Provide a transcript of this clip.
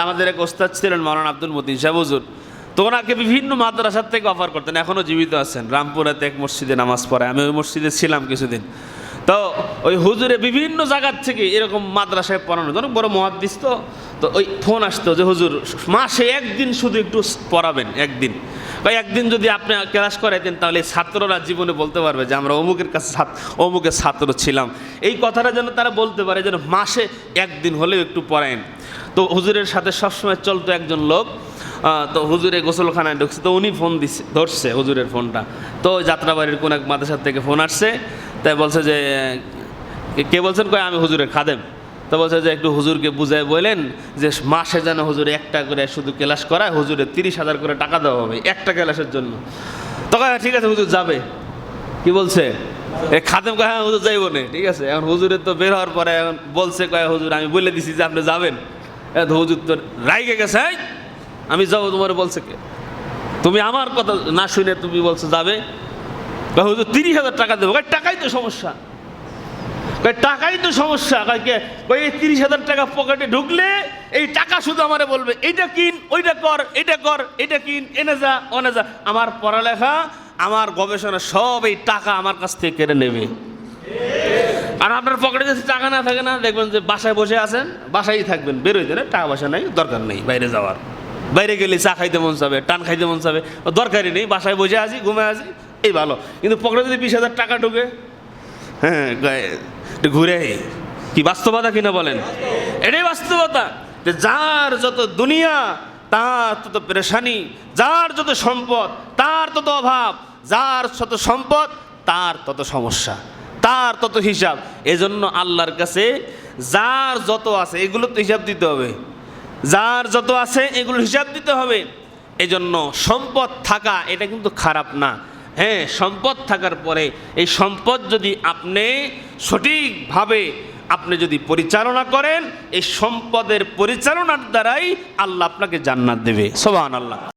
আমাদের এক ওস্তাদ ছিলেন মাওলানা আব্দুল মতিন সাহেব হুজুর। তো ওনাকে বিভিন্ন মাদ্রাসার থেকে অফার করতেন, এখনও জীবিত আছেন। রামপুরাতে এক মসজিদে নামাজ পড়ায়, আমি ওই মসজিদে ছিলাম কিছুদিন। তো ওই হুজুরে বিভিন্ন জায়গার থেকে এরকম মাদ্রাসায় পড়ানো, অনেক বড় মুহাদ্দিস। তো ওই ফোন আসতো যে হুজুর মাসে একদিন শুধু একটু পড়াবেন, একদিন। একদিন যদি আপনি ক্লাস করাইতেন তাহলে ছাত্ররা জীবনে বলতে পারবে যে আমরা অমুকের কাছে অমুকের ছাত্র ছিলাম। এই কথাটা যেন তারা বলতে পারে যেন মাসে একদিন হলেও একটু পড়ায়েন। তো হুজুরের সাথে সবসময় চলতো একজন লোক। তো হুজুরে গোসলখানায় ঢুকছে, তো উনি ফোন ধরছে হুজুরের ফোনটা। তো যাত্রাবাড়ির কোন এক মাদ্রাসার থেকে ফোন আসছে। তাই বলছে যে কে বলছেন? কয় আমি হুজুরের খাদেম। তো বলছে যে একটু হুজুরকে বুঝায় বলেন যে মাসে যেন হুজুরে একটা করে শুধু ক্লাস করায়, হুজুরে 30,000 করে টাকা দেওয়া হবে একটা ক্লাসের জন্য। তো ঠিক আছে হুজুর যাবে। কি বলছে খাদেম? কয় হ্যাঁ হুজুর যাইব না। ঠিক আছে, এখন হুজুরের তো বের হওয়ার পরে এখন বলছে কয় হুজুর আমি বলে দিছি যে আপনি যাবেন। হুজুর তো রাইগে গেছে, আমি যাবো তোমার বলছে কে? তুমি আমার কথা না শুনে তুমি বলছো যাবে। হুজুর 30,000 টাকা দেবো। টাকাই তো সমস্যা, টাকাই তো সমস্যা। ওই 30,000 টাকা পকেটে ঢুকলে এই টাকা শুধু আমারে বলবে এইটা কিন, ওইটা কর, এটা কর, এটা কিন, এনে যা, ওনে যা। আমার পড়ালেখা, আমার গবেষণা সব এই টাকা আমার কাছ থেকে কেড়ে নেবে। আর আপনার পকেটে যদি টাকা না থাকে না, দেখবেন যে বাসায় বসে আছেন, বাসায় থাকবেন, বেরোইতে না, টাকা পয়সা নাই, দরকার নেই বাইরে যাওয়ার। বাইরে গেলে চা খাইতে মন চাবে, টান খাইতে মন চাবে, দরকারই নেই, বাসায় বসে আছি, ঘুমে আছি, এই ভালো। কিন্তু পকেটে যদি 20,000 টাকা ঢুকে, হ্যাঁ ঘুরে, কি বাস্তবতা কিনা বলেন? এটাই বাস্তবতা যে যার যত দুনিয়া তার তত পেরেশানি, যার যত সম্পদ তার তত অভাব, যার যত সম্পদ তার তত সমস্যা, তার তত হিসাব। এজন্য আল্লাহর কাছে যার যত আছে এগুলো তো হিসাব দিতে হবে, যার যত আছে এগুলো হিসাব দিতে হবে। এজন্য সম্পদ থাকা এটা কিন্তু খারাপ না। হ্যাঁ, সম্পদ থাকার পরে এই সম্পদ যদি আপনি সঠিকভাবে আপনি যদি পরিচালনা করেন, এই সম্পদের পরিচালনার দ্বারাই আল্লাহ আপনাকে জান্নাত দেবে। সুবহানাল্লাহ।